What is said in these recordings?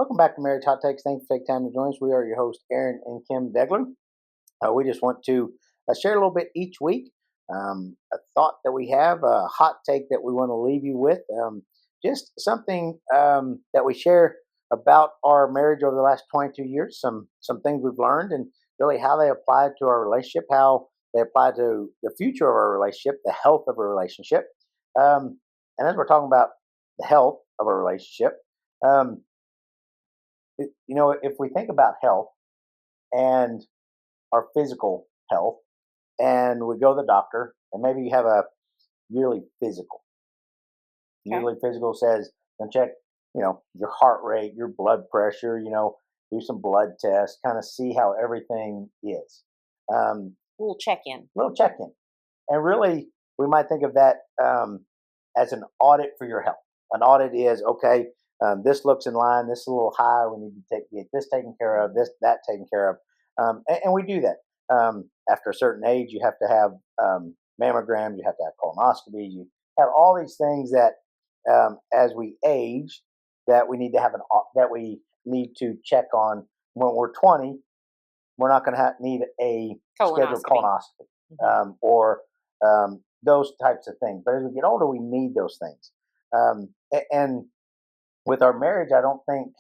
Welcome back to Marriage Hot Takes. Thanks for taking time to join us. We are your hosts, Aaron and Kim Degler. We just want to share a little bit each week, a thought that we have, a hot take that we want to leave you with, just something that we share about our marriage over the last 22 years, some things we've learned, and really how they apply to our relationship, how they apply to the future of our relationship, the health of a relationship. And as we're talking about the health of a relationship, if we think about health and our physical health, and we go to the doctor, and maybe you have a yearly physical. Okay. Yearly physical says, and check, your heart rate, your blood pressure, do some blood tests, kind of see how everything is. Little check-in. And really, we might think of that as an audit for your health. An audit is, okay, this looks in line, this is a little high, we need to get this taken care of, that taken care of. And we do that. After a certain age, you have to have mammograms, you have to have colonoscopies, you have all these things that as we age, that we need to check on. When we're 20, we're not going to need a scheduled colonoscopy or those types of things. But as we get older, we need those things. And with our marriage, I don't think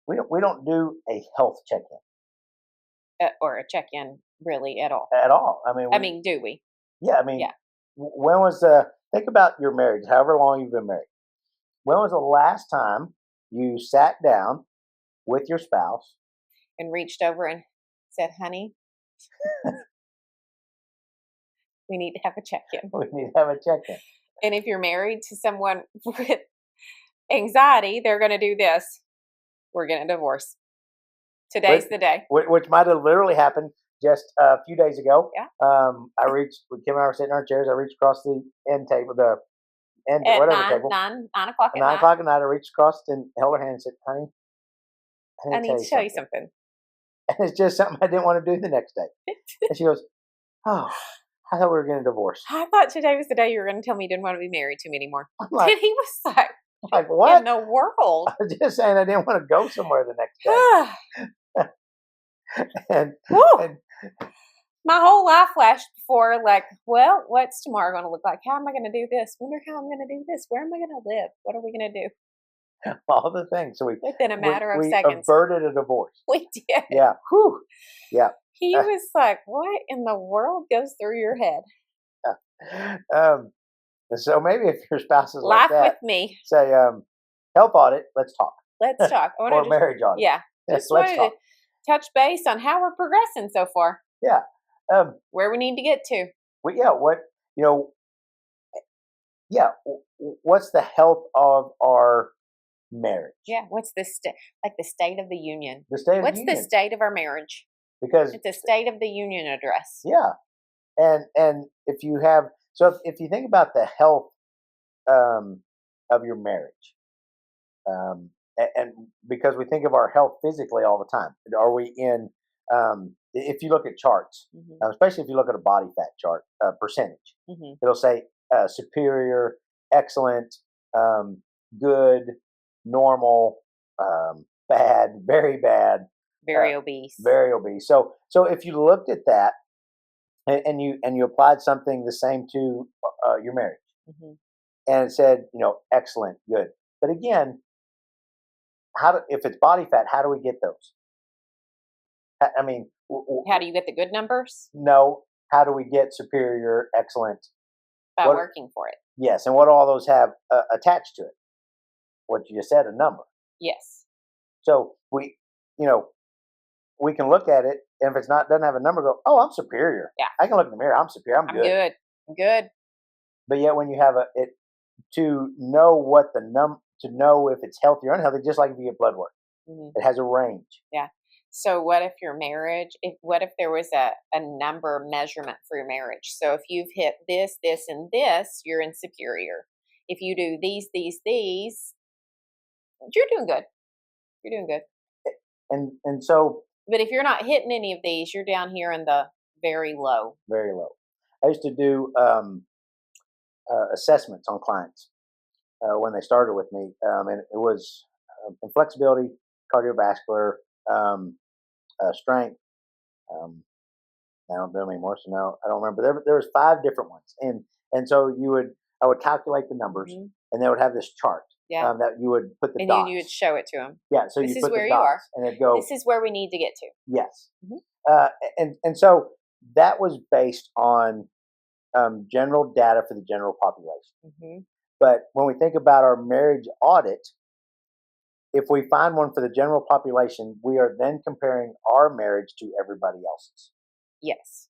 we don't do a health check-in or a check-in really at all. At all. Do we? Yeah. Yeah. When was think about your marriage, however long you've been married. When was the last time you sat down with your spouse and reached over and said, honey, we need to have a check-in. We need to have a check-in. And if you're married to someone with anxiety, they're going to do this. We're getting a divorce. Today's the day. Which might have literally happened just a few days ago. Yeah. Kim and I were sitting in our chairs. I reached across the end table, table. 9 o'clock at 9 o'clock at night, I reached across and held her hand and said, honey, I need to tell you something. And it's just something I didn't want to do the next day. And she goes, oh, I thought we were getting a divorce. I thought today was the day you were going to tell me you didn't want to be married to me anymore. Like, and he was like, what in the world? I was just saying I didn't want to go somewhere the next day. and my whole life flashed before, like, well, what's tomorrow going to look like? How am I going to do this? Wonder how I'm going to do this. Where am I going to live? What are we going to do? All the things. So within a matter of seconds, we averted a divorce. We did. Yeah. Whew. Yeah. He was like, what in the world goes through your head? So maybe if your spouse is Life like that, with me. Say, health audit, let's talk. Let's talk. Or marriage audit. Yeah. Yes, just wanted to touch base on how we're progressing so far. Yeah. Where we need to get to. What's the health of our marriage? Yeah. What's the state of the union? The state of What's the union. the state of our marriage? Because it's a state of the union address. Yeah. And if you think about the health of your marriage, and because we think of our health physically all the time, are we in? If you look at charts, especially if you look at a body fat chart percentage, it'll say superior, excellent, good, normal, bad, very bad, very obese. Very obese. So if you looked at that and you applied something the same to your marriage, and it said, excellent, good. But again, if it's body fat, how do we get those? I mean, how do you get the good numbers? No. How do we get superior, excellent? By working for it. Yes. And what do all those have attached to it? What you just said, a number. Yes. So we can look at it, and if it's doesn't have a number, go, oh, I'm superior. Yeah. I can look in the mirror. I'm superior. I'm good. I'm good. But yet, when you have to know to know if it's healthy or unhealthy, just like if you get blood work, it has a range. Yeah. So what if your marriage? What if there was a number measurement for your marriage? So if you've hit this, and this, you're in superior. If you do these, you're doing good. You're doing good. And so. But if you're not hitting any of these, you're down here in the very low. Very low. I used to do assessments on clients when they started with me, and it was in flexibility, cardiovascular, strength. I don't do them anymore, so now I don't remember. There was 5 different ones, and so I would calculate the numbers, Mm-hmm. and they would have this chart Yeah. that you would put the And dots. you would show it to them. Yeah, so This you is put where the you are. dots, and it'd go. This is where we need to get to. Yes, Mm-hmm. and so that was based on general data for the general population. Mm-hmm. But when we think about our marriage audit, if we find one for the general population, we are then comparing our marriage to everybody else's, Yes.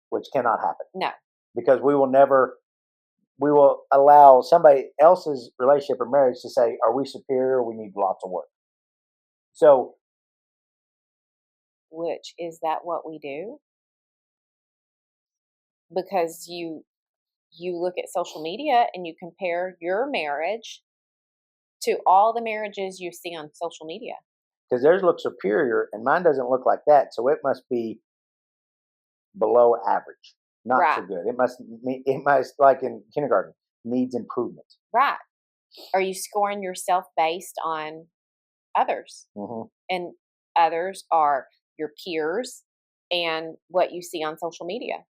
which cannot happen. No. Because we will allow somebody else's relationship or marriage to say, are we superior? We need lots of work. So, which is that what we do? Because you look at social media and you compare your marriage to all the marriages you see on social media. Because theirs looks superior and mine doesn't look like that, so it must be below average, not right. so good. It must, like in kindergarten, needs improvement. Right. Are you scoring yourself based on others? Mm-hmm. And others are your peers and what you see on social media.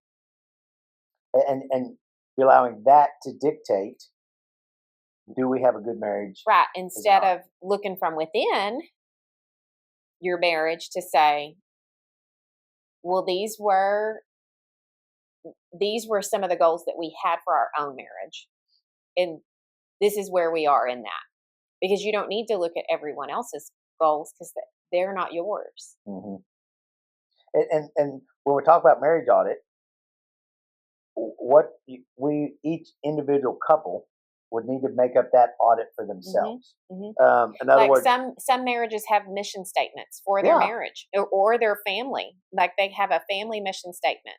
And you're allowing that to dictate, do we have a good marriage? Right. Instead of looking from within your marriage to say, well, these were some of the goals that we had for our own marriage. And this is where we are in that. Because you don't need to look at everyone else's goals because they're not yours. Mm-hmm. And when we talk about marriage audit, what each individual couple would need to make up that audit for themselves. Mm-hmm. In other like words, some marriages have mission statements for their marriage or their family. Like they have a family mission statement,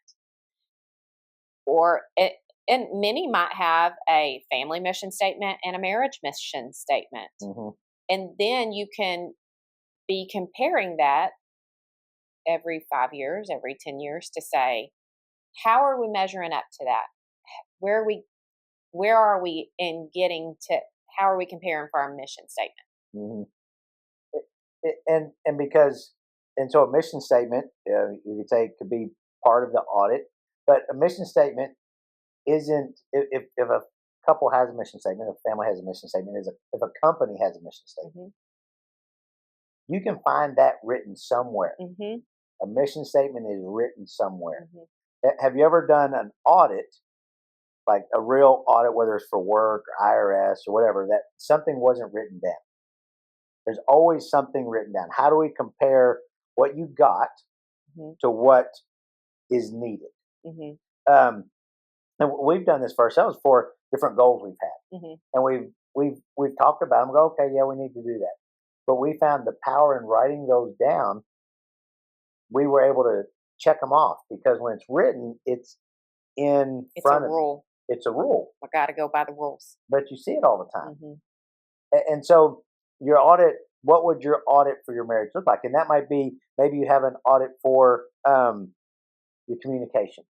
and many might have a family mission statement and a marriage mission statement. Mm-hmm. And then you can be comparing that every 5 years, every 10 years to say, how are we measuring up to that? Where are we in getting to, how are we comparing for our mission statement? Mm-hmm. And so a mission statement, you could say it could be part of the audit, but a mission statement isn't, if a couple has a mission statement, if a family has a mission statement, if a company has a mission statement, you can find that written somewhere. Mm-hmm. A mission statement is written somewhere. Mm-hmm. Have you ever done an audit, like a real audit, whether it's for work or IRS or whatever, that something wasn't written down? There's always something written down. How do we compare what you got to what is needed? Mm-hmm. And we've done this for ourselves for different goals we've had, and we've talked about them. Go, okay, yeah, we need to do that. But we found the power in writing those down. We were able to check them off because when it's written, it's in front of rule. It's a rule. I got to go by the rules. But you see it all the time. And so your audit, what would your audit for your marriage look like? And that might be, maybe you have an audit for your communication.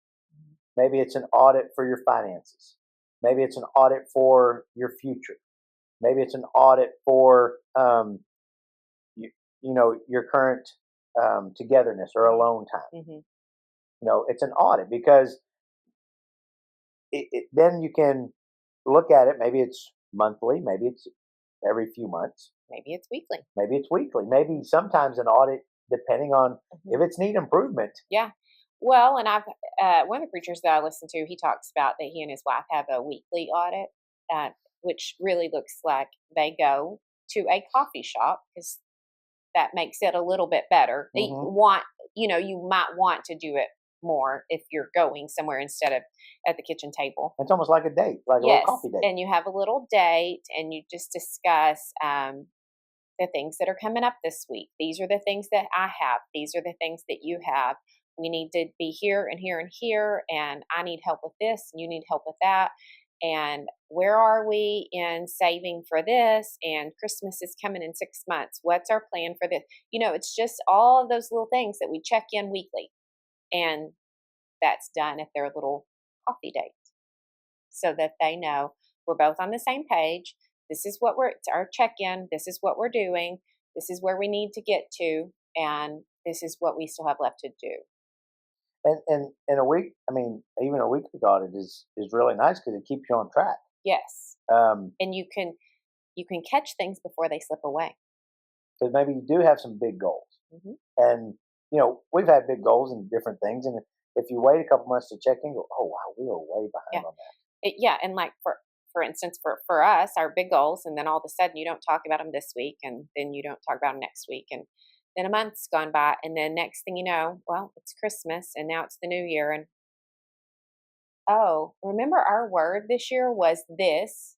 Maybe it's an audit for your finances. Maybe it's an audit for your future. Maybe it's an audit for your current togetherness or alone time. It's an audit because then you can look at it. Maybe it's monthly. Maybe it's every few months. Maybe it's weekly. Maybe it's weekly. Maybe sometimes an audit, depending on if it's need improvement. Yeah. Well, and I've one of the preachers that I listen to, he talks about that he and his wife have a weekly audit, which really looks like they go to a coffee shop because that makes it a little bit better. You might want to do it more if you're going somewhere instead of at the kitchen table. It's almost like a date, like a little coffee date. And you have a little date and you just discuss the things that are coming up this week. These are the things that I have. These are the things that you have. We need to be here and here and here, and I need help with this, and you need help with that. And where are we in saving for this? And Christmas is coming in 6 months. What's our plan for this? It's just all of those little things that we check in weekly. And that's done at their little coffee date so that they know we're both on the same page. This is what it's our check-in. This is what we're doing. this is where we need to get to, and this is what we still have left to do. And a week, I mean, even a weekly audit is really nice because it keeps you on track. Yes. Um, And you can catch things before they slip away. because maybe you do have some big goals, Hmm. and we've had big goals and different things, and if you wait a couple months to check in, go, oh wow, we were way Yeah. behind on that. Yeah, and like for instance, for us, our big goals, and then all of a sudden you don't talk about them this week, and then you don't talk about them next week, and then a month's gone by, and then next thing you know, well, it's Christmas, and now it's the new year, and oh, remember our word this year was this.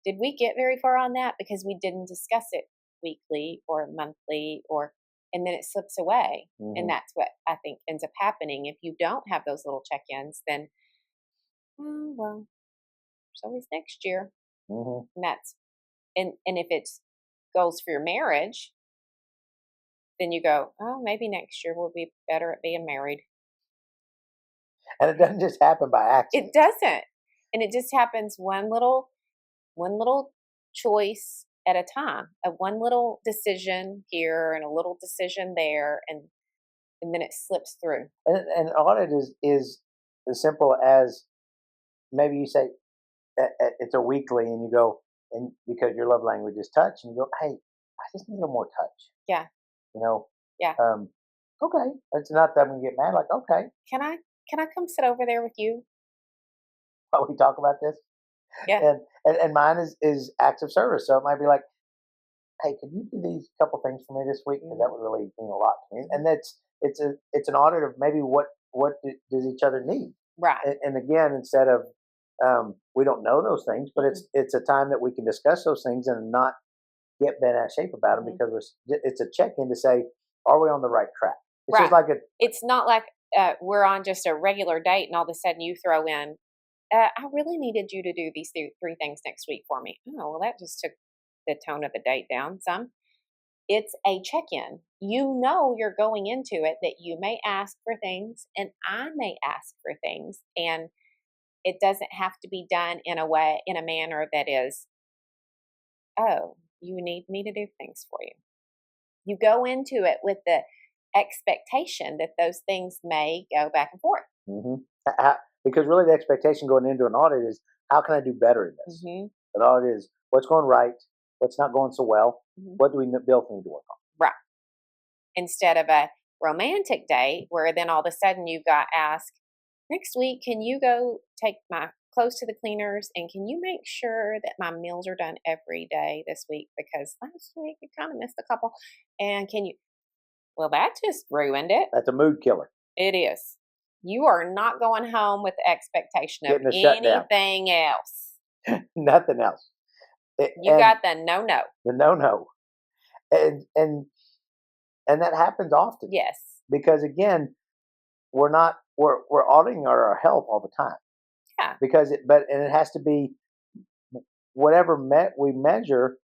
Did we get very far on that because we didn't discuss it weekly or monthly, and then it slips away? Hmm. And that's what I think ends up happening. If you don't have those little check-ins, then oh, well, there's always next year. Hmm. And that's and if it's goals for your marriage, then you go, oh, maybe next year we'll be better at being married. And it doesn't just happen by accident. It doesn't. And it just happens one little choice at a time, a one little decision here and a little decision there, and then it slips through. And audit is as simple as maybe you say it's a weekly, and you go, and because your love language is touch, and you go, hey, I just need a little more touch. Yeah. You know, Yeah. okay, it's not that I'm gonna get mad. Like, okay, Can I come sit over there with you? while we talk about this, Yeah. and mine is acts of service. So it might be like, hey, can you do these couple things for me this week? Because that would really mean a lot to me. And it's an audit of maybe does each other need. Right. And again, instead of we don't know those things, but it's a time that we can discuss those things and not get bent out of shape about them, because it's a check in to say, are we on the right track? It's just like it's not like we're on just a regular date and all of a sudden you throw in, I really needed you to do these three things next week for me. Oh, well, that just took the tone of the date down some. It's a check-in. You know you're going into it that you may ask for things and I may ask for things, and it doesn't have to be done in a manner that is, oh, you need me to do things for you. You go into it with the expectation that those things may go back and forth. because really the expectation going into an audit is, how can I do better in this? Mm-hmm. An audit is what's going right, what's not going so well, what do we both need to work on? Right. Instead of a romantic date where then all of a sudden you got asked, next week, can you go take my clothes to the cleaners, and can you make sure that my meals are done every day this week, because last week you kind of missed a couple, and can you, well, that just ruined it. That's a mood killer. It is. You are not going home with the expectation of anything else. Nothing else. You got the no. The no. And that happens often. Yes. Because again, we're auditing our health all the time. Yeah. Because it has to be whatever we measure.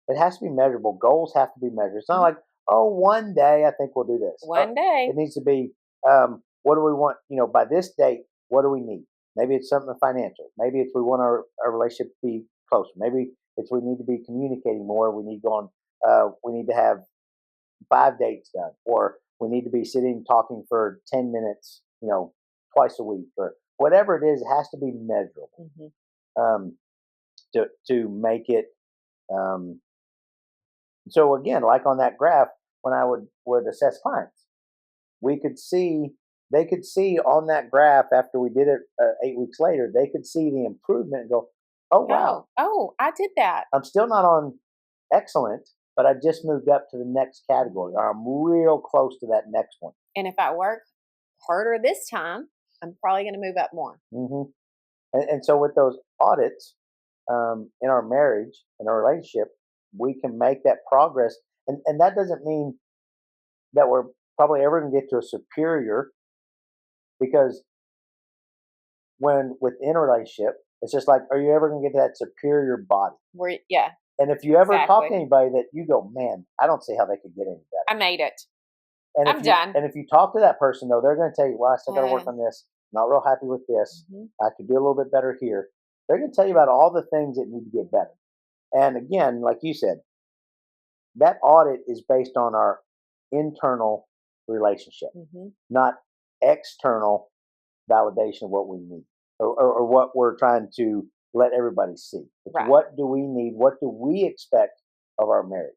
It has to be measurable. Goals have to be measured. It's not like, oh, one day I think we'll do this. One day. It needs to be, what do we want? By this date, what do we need? Maybe it's something financial. Maybe it's we want our relationship to be closer. Maybe it's we need to be communicating more. We need we need to have 5 dates done, or we need to be sitting talking for 10 minutes, twice a week, or whatever it is. It has to be measurable to make it. So again, like on that graph, when I would assess clients, they could see on that graph after we did it 8 weeks later, they could see the improvement and go, oh wow, oh, I did that. I'm still not on excellent, but I just moved up to the next category, or I'm real close to that next one. And if I work harder this time, I'm probably going to move up more. Mm-hmm. And so with those audits in our marriage, in our relationship, we can make that progress. And that doesn't mean that we're probably ever going to get to a superior, because when within a relationship, it's just like, are you ever going to get to that superior body? Yeah. And if you ever talk to anybody that you go, man, I don't see how they could get any better. I made it. And I'm done. And if you talk to that person, though, they're going to tell you, well, I still got to work on this. Not real happy with this. I could do a little bit better here. They're going to tell you about all the things that need to get better. And again, like you said, that audit is based on our internal relationship, not external validation of what we need or what we're trying to let everybody see. Right. What do we need? What do we expect of our marriage?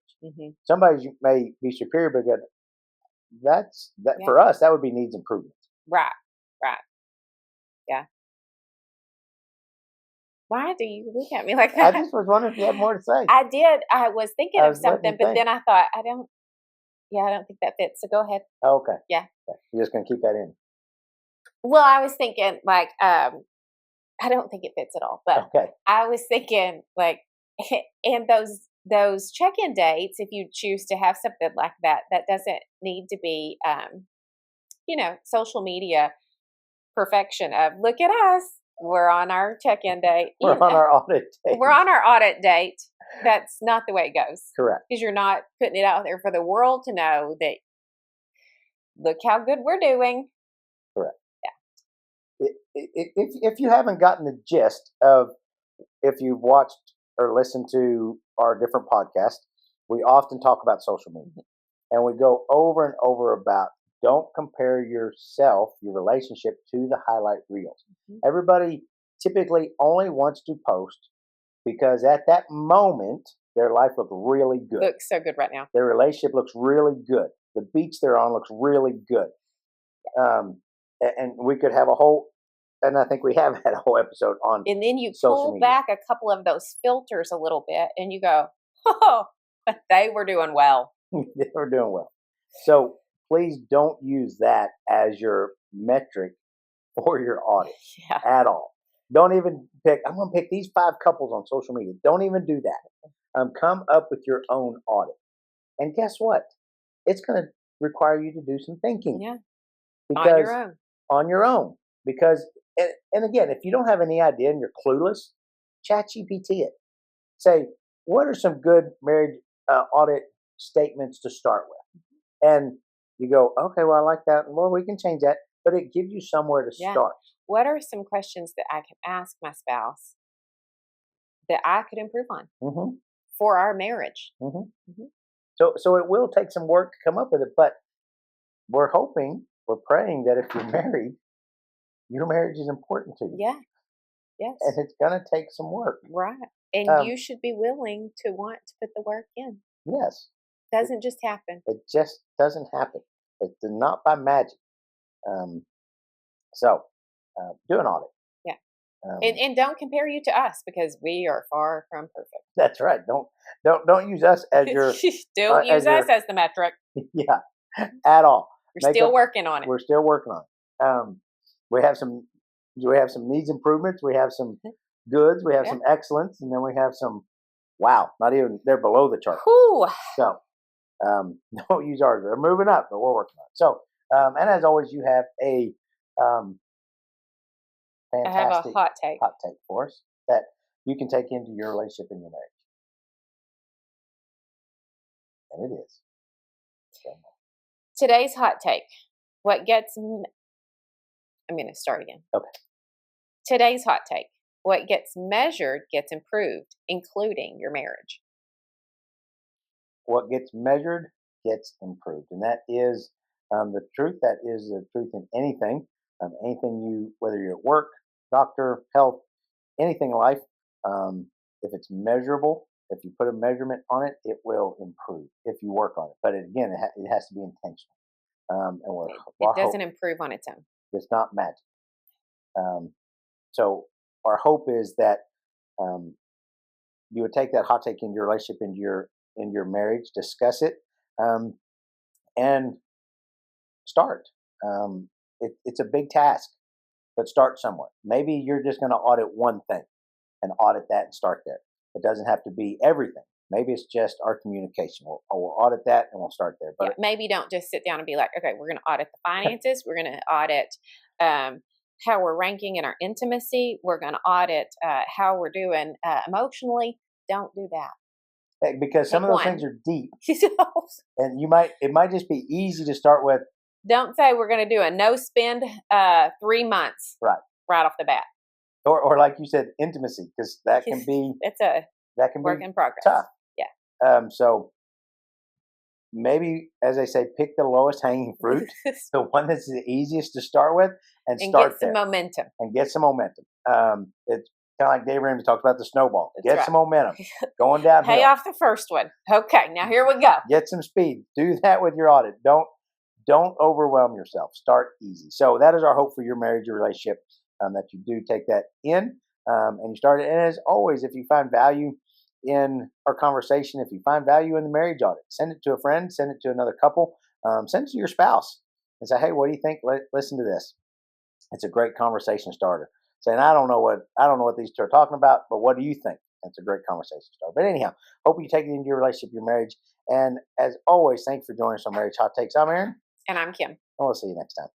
Somebody may be superior, but that's that for us. That would be needs improvement. Right. Right. Yeah. Why do you look at me like that? I just was wondering if you had more to say. I did. I was thinking of something, but think. then I thought, I don't think that fits. So go ahead. Oh, okay. Yeah. Okay. You're just going to keep that in. Well, I was thinking like, I don't think it fits at all, but okay. I was thinking like, and those check-in dates, if you choose to have something like that, that doesn't need to be, social media perfection of look at us. We're on our check-in date. We're on our audit date. We're on our audit date. That's not the way it goes. Correct. Because you're not putting it out there for the world to know that look how good we're doing. Correct. Yeah. If you haven't gotten the gist of, if you've watched or listened to our different podcasts, we often talk about social media. And we go over and over about don't compare yourself, your relationship to the highlight reels. Everybody typically only wants to post because at that moment, their life looks really good. Looks so good right now. Their relationship looks really good. The beach they're on looks really good. And we could have a whole, and I think we have had a whole episode on and then you social pull media. back a couple of those filters a little bit and you go, oh, they were doing well. They were doing well. So please don't use that as your metric for your audit at all. Don't even pick, I'm going to pick these 5 couples on social media. Don't even do that. Come up with your own audit. And guess what? It's going to require you to do some thinking. Yeah. Because, on your own. On your own. Because, and again, if you don't have any idea and you're clueless, ChatGPT it. Say, what are some good marriage audit statements to start with? And you go, okay, well, I like that. Well, we can change that. But it gives you somewhere to start. What are some questions that I can ask my spouse that I could improve on for our marriage? So it will take some work to come up with it. But we're praying that if you're married, your marriage is important to you. Yeah. Yes. And it's going to take some work. Right. And you should be willing to want to put the work in. Yes. Doesn't just happen. It just doesn't happen. It's not by magic. So do an audit. Yeah. And don't compare you to us because we are far from perfect. That's right. Don't use us as your don't use us as the metric. Yeah. At all. We're still working on it. We're still working on it. We have some needs improvements. We have some goods. We have some excellence, and then we have some they're below the chart. Whew. So don't use ours. They're moving up, but we're working on it. So and as always, you have a fantastic hot take for us that you can take into your relationship and your marriage. And it is. Today's hot take. I'm going to start again. Okay. Today's hot take. What gets measured gets improved, including your marriage. What gets measured gets improved. And that is the truth. That is the truth in anything. Anything whether you're at work, doctor, health, anything in life, if it's measurable, if you put a measurement on it, it will improve if you work on it. But again, it has to be intentional. It doesn't improve on its own. It's not magic. So our hope is that you would take that hot take into your relationship, into your marriage, discuss it, and start. It's a big task, but start somewhere. Maybe you're just going to audit one thing and audit that and start there. It doesn't have to be everything. Maybe it's just our communication. We'll audit that and we'll start there. But maybe don't just sit down and be like, okay, we're going to audit the finances. We're going to audit how we're ranking in our intimacy. We're going to audit how we're doing emotionally. Don't do that. Because some of those things are deep. And it might just be easy to start with. Don't say we're going to do a no spend 3 months. Right off the bat. Or like you said, intimacy, because that can be work in progress. Tough. Yeah. So maybe, as they say, pick the lowest hanging fruit, the one that's the easiest to start with, and start get some there momentum. and get some momentum. It's kind of like Dave Ramsey talked about the snowball. That's Get right. some momentum going downhill. Pay off the first one. Okay, now here we go. Get some speed. Do that with your audit. Don't overwhelm yourself. Start easy. So that is our hope for your marriage or relationship, that you do take that in, and you start it. And as always, if you find value in our conversation, if you find value in the marriage audit, send it to a friend, send it to another couple, send it to your spouse, and say, hey, what do you think? Listen to this. It's a great conversation starter. Saying, I don't know what these two are talking about, but what do you think? That's a great conversation starter. But anyhow, hope you take it into your relationship, your marriage. And as always, thanks for joining us on Marriage Hot Takes. I'm Aaron. And I'm Kim. And we'll see you next time.